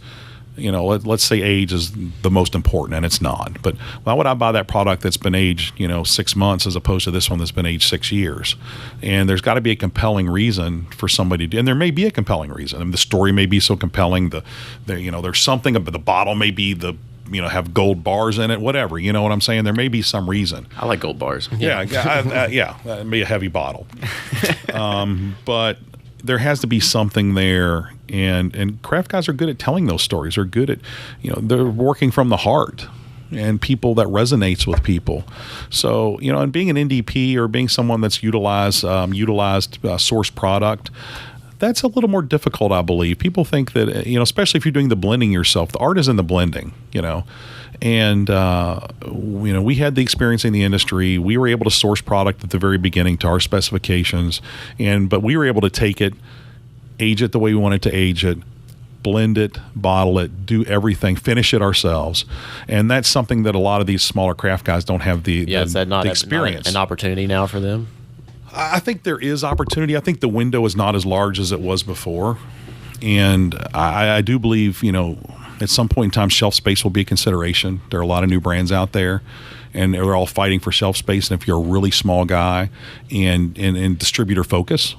let's say age is the most important, and it's not. But why would I buy that product that's been aged, 6 months as opposed to this one that's been aged 6 years? And there's got to be a compelling reason for somebody to, and there may be a compelling reason. I mean, the story may be so compelling. There's something about the bottle may be have gold bars in it, whatever. You know what I'm saying? There may be some reason. I like gold bars. Yeah, it may be a heavy bottle, but there has to be something there, and craft guys are good at telling those stories. They're good at, they're working from the heart, and people that resonates with people. So, and being an NDP or being someone that's utilized source product, that's a little more difficult, I believe. People think that, especially if you're doing the blending yourself, the art is in the blending, And, we had the experience in the industry. We were able to source product at the very beginning to our specifications, but we were able to take it, age it the way we wanted to age it, blend it, bottle it, do everything, finish it ourselves. And that's something that a lot of these smaller craft guys don't have the experience. Not an opportunity now for them? I think there is opportunity. I think the window is not as large as it was before. And I do believe, at some point in time, shelf space will be a consideration. There are a lot of new brands out there, and they're all fighting for shelf space. And if you're a really small guy and distributor focus,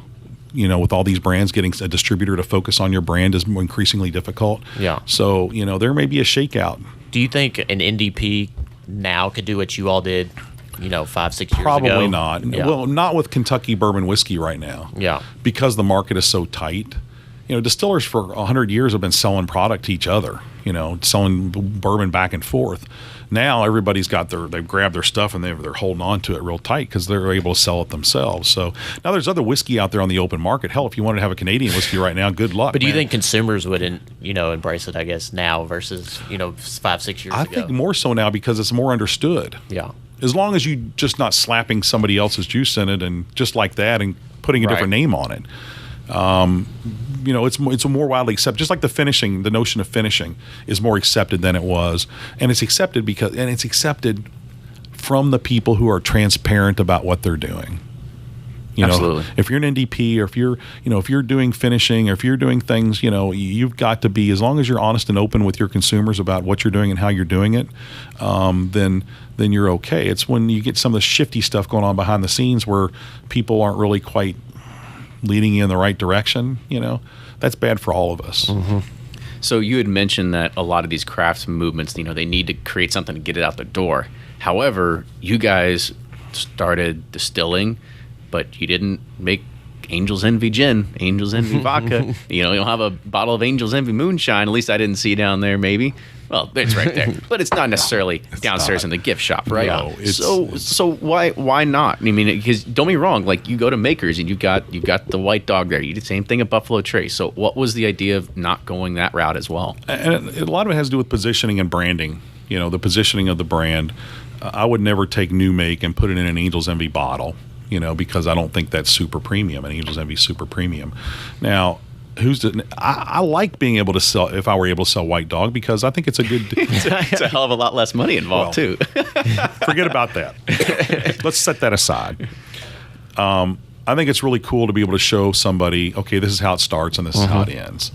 with all these brands, getting a distributor to focus on your brand is increasingly difficult. Yeah. So, there may be a shakeout. Do you think an NDP now could do what you all did, 5-6 years ago? Probably not. Yeah. Well, not with Kentucky bourbon whiskey right now. Yeah. Because the market is so tight. Distillers for 100 years have been selling product to each other, selling bourbon back and forth. Now everybody's they've grabbed their stuff and they're holding on to it real tight because they're able to sell it themselves. So now there's other whiskey out there on the open market. Hell, if you wanted to have a Canadian whiskey right now, good luck. But do you think consumers would, embrace it, I guess, now versus, 5-6 years ago? I think more so now because it's more understood. Yeah. As long as you just not slapping somebody else's juice in it and just like that and putting a different name on it. It's more widely accepted. Just like the notion of finishing is more accepted than it was, and it's accepted from the people who are transparent about what they're doing. Absolutely. If you're an NDP, or if you're doing finishing, or if you're doing things, you've got to be, as long as you're honest and open with your consumers about what you're doing and how you're doing it, then you're okay. It's when you get some of the shifty stuff going on behind the scenes where people aren't really quite leading you in the right direction, that's bad for all of us. Mm-hmm. So you had mentioned that a lot of these crafts movements, they need to create something to get it out the door. However, you guys started distilling, but you didn't make Angel's Envy gin, Angel's Envy vodka. You don't have a bottle of Angel's Envy moonshine. At least I didn't see down there, maybe. Well, it's right there, but it's not necessarily downstairs in the gift shop, right? No, so why not? I mean, because don't be wrong, like you go to Makers and you got the White Dog there. You did the same thing at Buffalo Trace. So what was the idea of not going that route as well? And a lot of it has to do with positioning and branding. The positioning of the brand. I would never take new make and put it in an Angel's Envy bottle, because I don't think that's super premium. And Angel's Envy is super premium. Now, I like being able to sell, if I were able to sell White Dog, because I think it's a good it's a hell of a lot less money involved too. Forget about that. Let's set that aside. I think it's really cool to be able to show somebody, okay, this is how it starts and this is how it ends.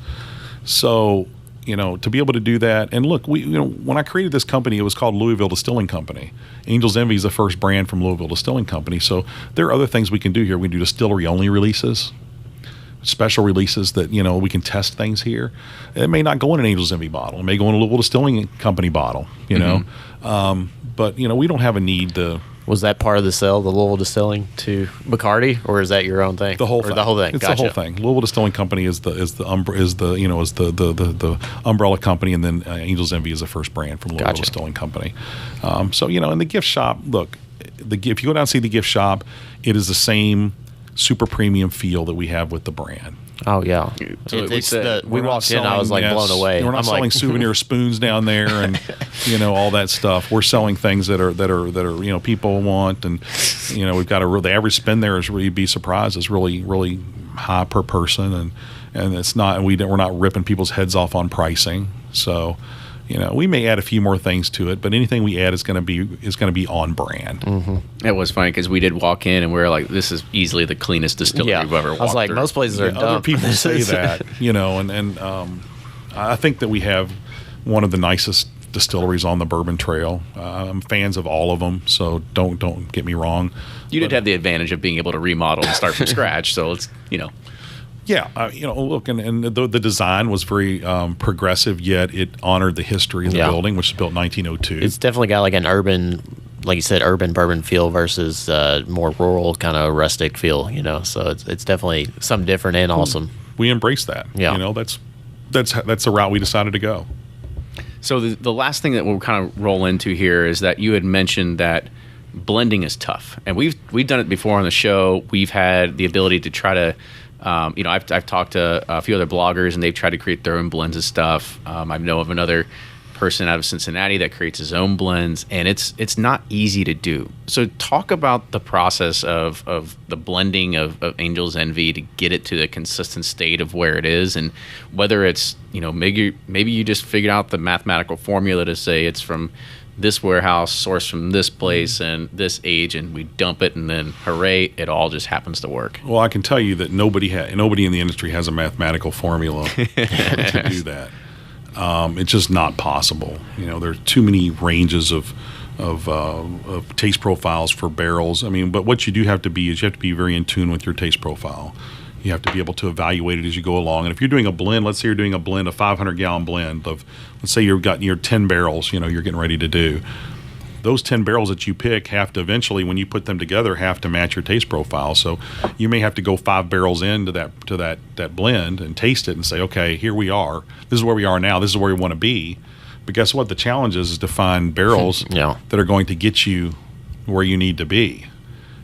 So, to be able to do that, and look, when I created this company, it was called Louisville Distilling Company. Angel's Envy is the first brand from Louisville Distilling Company. So there are other things we can do here. We can do distillery only releases, special releases that we can test things here. It may not go in an Angel's Envy bottle. It may go in a Louisville Distilling Company bottle. But we don't have a need to. Was that part of the sale, the Louisville Distilling to Bacardi, or is that your own thing? The whole thing. The whole thing. It's Gotcha. the whole thing. Louisville Distilling Company is the umbrella company, and then Angel's Envy is the first brand from Louisville Gotcha. Distilling Company. So in the gift shop, look, if you go down and see the gift shop, it is the same super premium feel that we have with the brand. Oh yeah. So We walked in, I was like blown away. We're not selling souvenir spoons down there, and all that stuff. We're selling things that are people want, and we've got the average spend there is really, be surprised, is really high per person, and it's not, and we're not ripping people's heads off on pricing. So we may add a few more things to it, but anything we add is going to be on brand. Mm-hmm. It was funny because we did walk in and we were like, "This is easily the cleanest distillery we've ever walked I was like, through." most places are dumb. Other people say that, and I think that we have one of the nicest distilleries on the Bourbon Trail. I'm fans of all of them, so don't get me wrong. You did have the advantage of being able to remodel and start from scratch, so it's Yeah, look, and the design was very progressive, yet it honored the history of the building, which was built in 1902. It's definitely got like an urban, like you said, urban bourbon feel versus more rural kind of rustic feel. So it's definitely something different and awesome. We embrace that. Yeah. That's the route we decided to go. So the last thing that we'll kind of roll into here is that you had mentioned that blending is tough, and we've done it before on the show. We've had the ability to try to. I've talked to a few other bloggers, and they've tried to create their own blends of stuff. I know of another person out of Cincinnati that creates his own blends, and it's not easy to do. So talk about the process of the blending of Angel's Envy to get it to the consistent state of where it is, and whether it's maybe you just figured out the mathematical formula to say it's from this warehouse, sourced from this place and this age, and we dump it, and then hooray, it all just happens to work. Well, I can tell you that nobody in the industry has a mathematical formula to do that. It's just not possible. There are too many ranges of taste profiles for barrels. But what you do have to be is you have to be very in tune with your taste profile. You have to be able to evaluate it as you go along. And if you're doing a blend, let's say you're doing a 500-gallon blend of, let's say you've got your 10 barrels, you're getting ready to do. Those 10 barrels that you pick have to eventually, when you put them together, have to match your taste profile. So you may have to go 5 barrels into that blend and taste it and say, okay, here we are. This is where we are now. This is where we want to be. But guess what? The challenge is to find barrels that are going to get you where you need to be.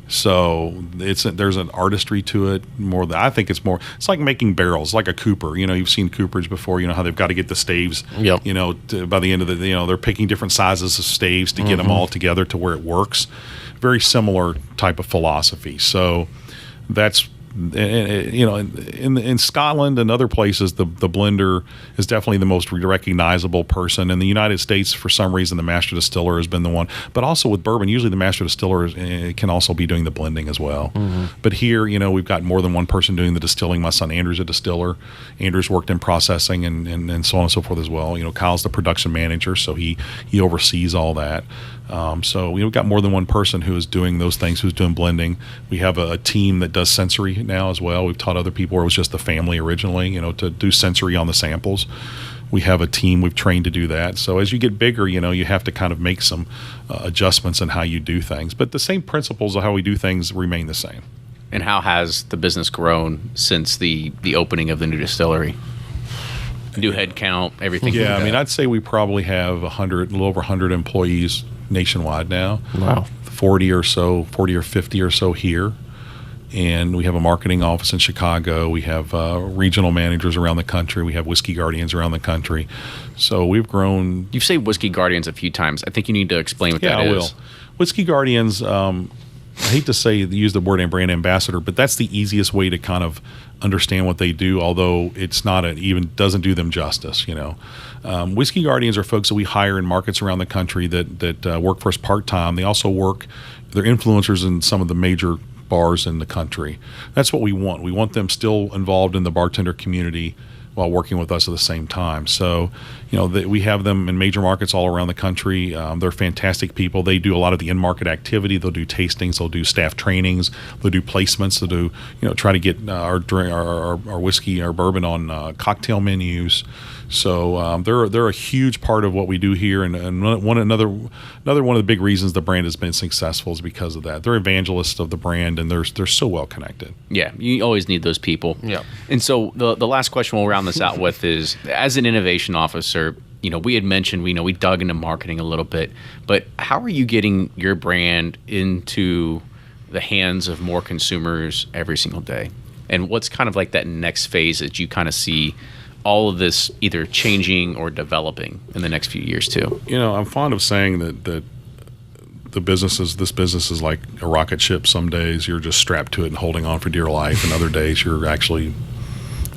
So there's an artistry to it. I think it's like making barrels, like a cooper. You've seen coopers before. How they've got to get the staves. By the end of they're picking different sizes of staves to get them all together to where it works. Very similar type of philosophy. So that's in Scotland and other places, the blender is definitely the most recognizable person. In the United States, for some reason, the master distiller has been the one. But also with bourbon, usually the master distiller can also be doing the blending as well. Mm-hmm. But here, we've got more than one person doing the distilling. My son Andrew's a distiller. Andrew's worked in processing and so on and so forth as well. Kyle's the production manager, so he oversees all that. So we've got more than one person who is doing those things, who's doing blending. We have a team that does sensory now as well. We've taught other people where it was just the family originally, to do sensory on the samples. We have a team we've trained to do that. So as you get bigger, you have to kind of make some adjustments in how you do things. But the same principles of how we do things remain the same. And how has the business grown since the opening of the new distillery? New head count, everything. Yeah, I'd say we probably have a little over 100 employees nationwide now. Wow. 40 or 50 or so here. And we have a marketing office in Chicago. We have regional managers around the country. We have Whiskey Guardians around the country. So we've grown. You've said Whiskey Guardians a few times. I think you need to explain what that is. Yeah, I will. Whiskey Guardians, I hate to use the word brand ambassador, but that's the easiest way to kind of understand what they do, although it's not doesn't do them justice, Whiskey Guardians are folks that we hire in markets around the country that work for us part-time. They also they're influencers in some of the major bars in the country. That's what we want. We want them still involved in the bartender community while working with us at the same time. So, we have them in major markets all around the country. They're fantastic people. They do a lot of the in-market activity. They'll do tastings. They'll do staff trainings. They'll do placements. They'll do, try to get our whiskey, our bourbon on cocktail menus. So they're a huge part of what we do here, and another one of the big reasons the brand has been successful is because of that. They're evangelists of the brand, and they're so well connected. Yeah, you always need those people. Yeah. And so the last question we'll round this out with is, as an innovation officer, we had mentioned we dug into marketing a little bit, but how are you getting your brand into the hands of more consumers every single day? And what's kind of like that next phase that you kind of see all of this either changing or developing in the next few years too? I'm fond of saying that this business is like a rocket ship. Some days you're just strapped to it and holding on for dear life, and other days you're actually,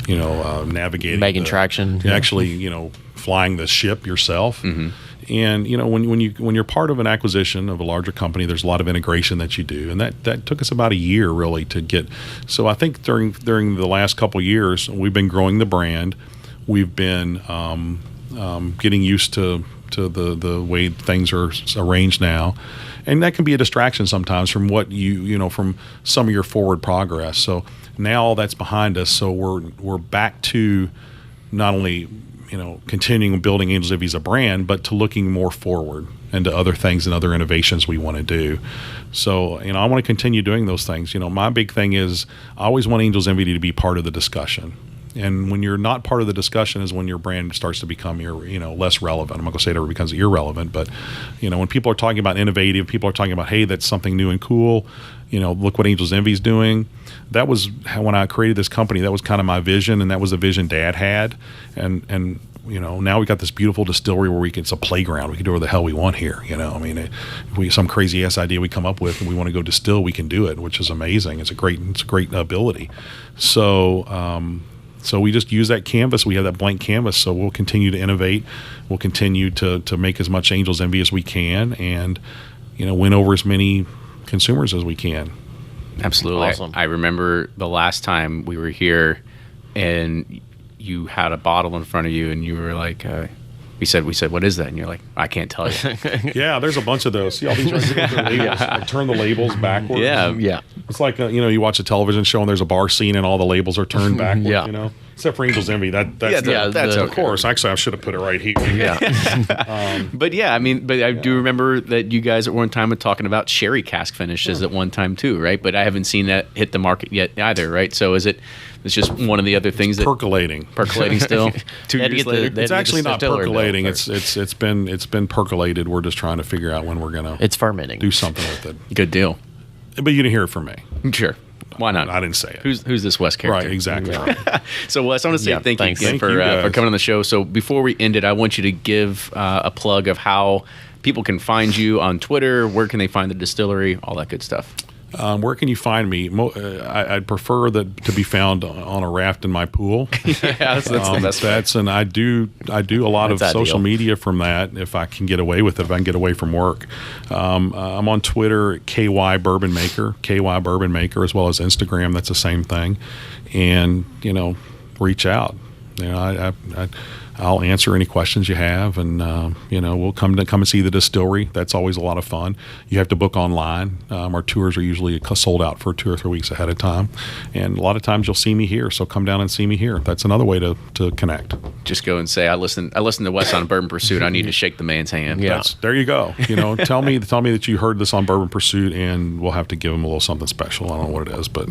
navigating, making traction. You're actually, flying the ship yourself. Mm-hmm. And when you're part of an acquisition of a larger company, there's a lot of integration that you do, and that took us about a year really to get. So I think during the last couple of years, we've been growing the brand. We've been getting used to the way things are arranged now, and that can be a distraction sometimes from what from some of your forward progress. So now all that's behind us. So we're back to not only continuing building Angels Envy as a brand, but to looking more forward and to other things and other innovations we want to do. So, I want to continue doing those things. My big thing is I always want Angels Envy to be part of the discussion. And when you're not part of the discussion is when your brand starts to become less relevant. I'm not going to say it ever becomes irrelevant, but when people are talking about innovative, people are talking about, hey, that's something new and cool. Look what Angels Envy is doing. That was when I created this company. That was kind of my vision, and that was the vision Dad had. And now we got this beautiful distillery where it's a playground. We can do whatever the hell we want here. If some crazy ass idea we come up with and we want to go distill, we can do it, which is amazing. It's a great ability. So we just use that canvas. We have that blank canvas. So we'll continue to innovate. We'll continue to make as much Angels Envy as we can, and win over as many consumers as we can. Absolutely. Awesome. I remember the last time we were here, and you had a bottle in front of you, and you were like, we said, what is that? And you're like, I can't tell you. Yeah, there's a bunch of those. See all these right here with the labels? I turn the labels backwards. Yeah. It's like, you watch a television show and there's a bar scene and all the labels are turned backwards, Yeah. Except for Angels Envy. That's of course. Actually, I should have put it right here. Yeah. But I do remember that you guys at one time were talking about sherry cask finishes at one time too, right? But I haven't seen that hit the market yet either, right? So it's just one of the other things percolating still 2 years later. It's actually not percolating. It's been percolated. We're just trying to figure out when we're gonna. It's fermenting. Do something with it. Good deal. But you didn't hear it from me. Sure. Why not? I didn't say it. Who's this Wes character? Right, exactly. Right. So Wes, I want to say thank you again for coming on the show. So before we end it, I want you to give a plug of how people can find you on Twitter. Where can they find the distillery? All that good stuff. Where can you find me? I'd prefer that to be found on a raft in my pool. Yeah, that's the best. And I do a lot of social media from that if I can get away with it. If I can get away from work, I'm on Twitter at KY Bourbon Maker, as well as Instagram. That's the same thing, and reach out. I'll answer any questions you have, and we'll come and see the distillery. That's always a lot of fun. You have to book online. Our tours are usually sold out for 2 or 3 weeks ahead of time, and a lot of times you'll see me here. So come down and see me here. That's another way to connect. Just go and say I listen to Wes on Bourbon Pursuit. I need to shake the man's hand. Yeah, there you go. Tell me that you heard this on Bourbon Pursuit, and we'll have to give them a little something special. I don't know what it is, but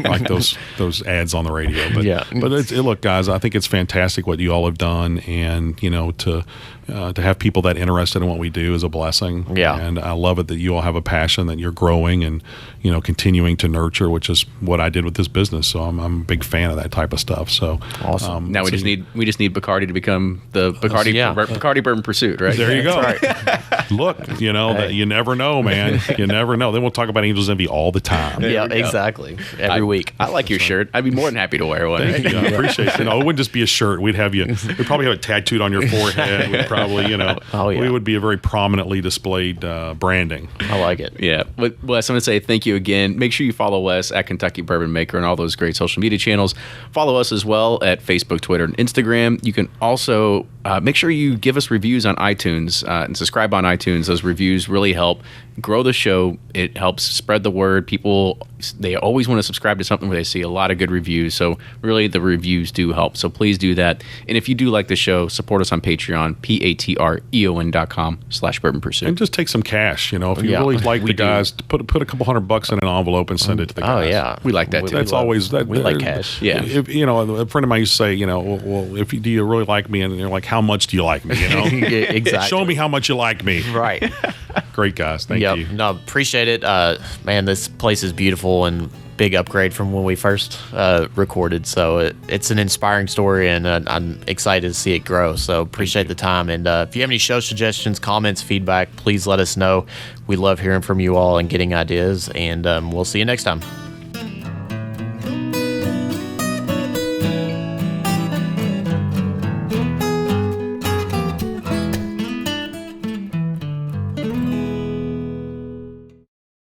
like those ads on the radio. But but look, guys, I think it's fantastic what you all have done, and to have people that interested in what we do is a blessing. Yeah, and I love it that you all have a passion that you're growing and continuing to nurture, which is what I did with this business. So I'm a big fan of that type of stuff. So awesome. Now we just need Bacardi to become the Bacardi Bourbon Pursuit, right? There you go. Right. Look, that you never know, man. You never know. Then we'll talk about Angels Envy all the time. Yeah, exactly. Every week. I like your shirt. I'd be more than happy to wear one. Thank you. I appreciate it. It wouldn't just be a shirt. We'd probably have it tattooed on your forehead. We'd probably, we would be a very prominently displayed branding. I like it. Yeah. But Wes, I'm going to say thank you again. Make sure you follow Wes at Kentucky Bourbon Maker and all those great social media channels. Follow us as well at Facebook, Twitter, and Instagram. You can also make sure you give us reviews on iTunes and subscribe on iTunes. Those reviews really help grow the show. It helps spread the word. People they always want to subscribe to something where they see a lot of good reviews. So really, the reviews do help. So please do that. And if you do like the show, support us on Patreon, patreon.com/Bourbon Pursuit. And just take some cash. If you really like the guys, put a couple $100 in an envelope and send it to the guys. Oh yeah, we like that too. That's always that. We like cash. Yeah. If, a friend of mine used to say, well, if you, do you really like me? And they're like, how much do you like me? Exactly. Show me how much you like me. Right. Great guys. Thank you. No, appreciate it. Man, this place is beautiful and big upgrade from when we first recorded. So it's an inspiring story, and I'm excited to see it grow. So appreciate the time. And if you have any show suggestions, comments, feedback, please let us know. We love hearing from you all and getting ideas. And we'll see you next time.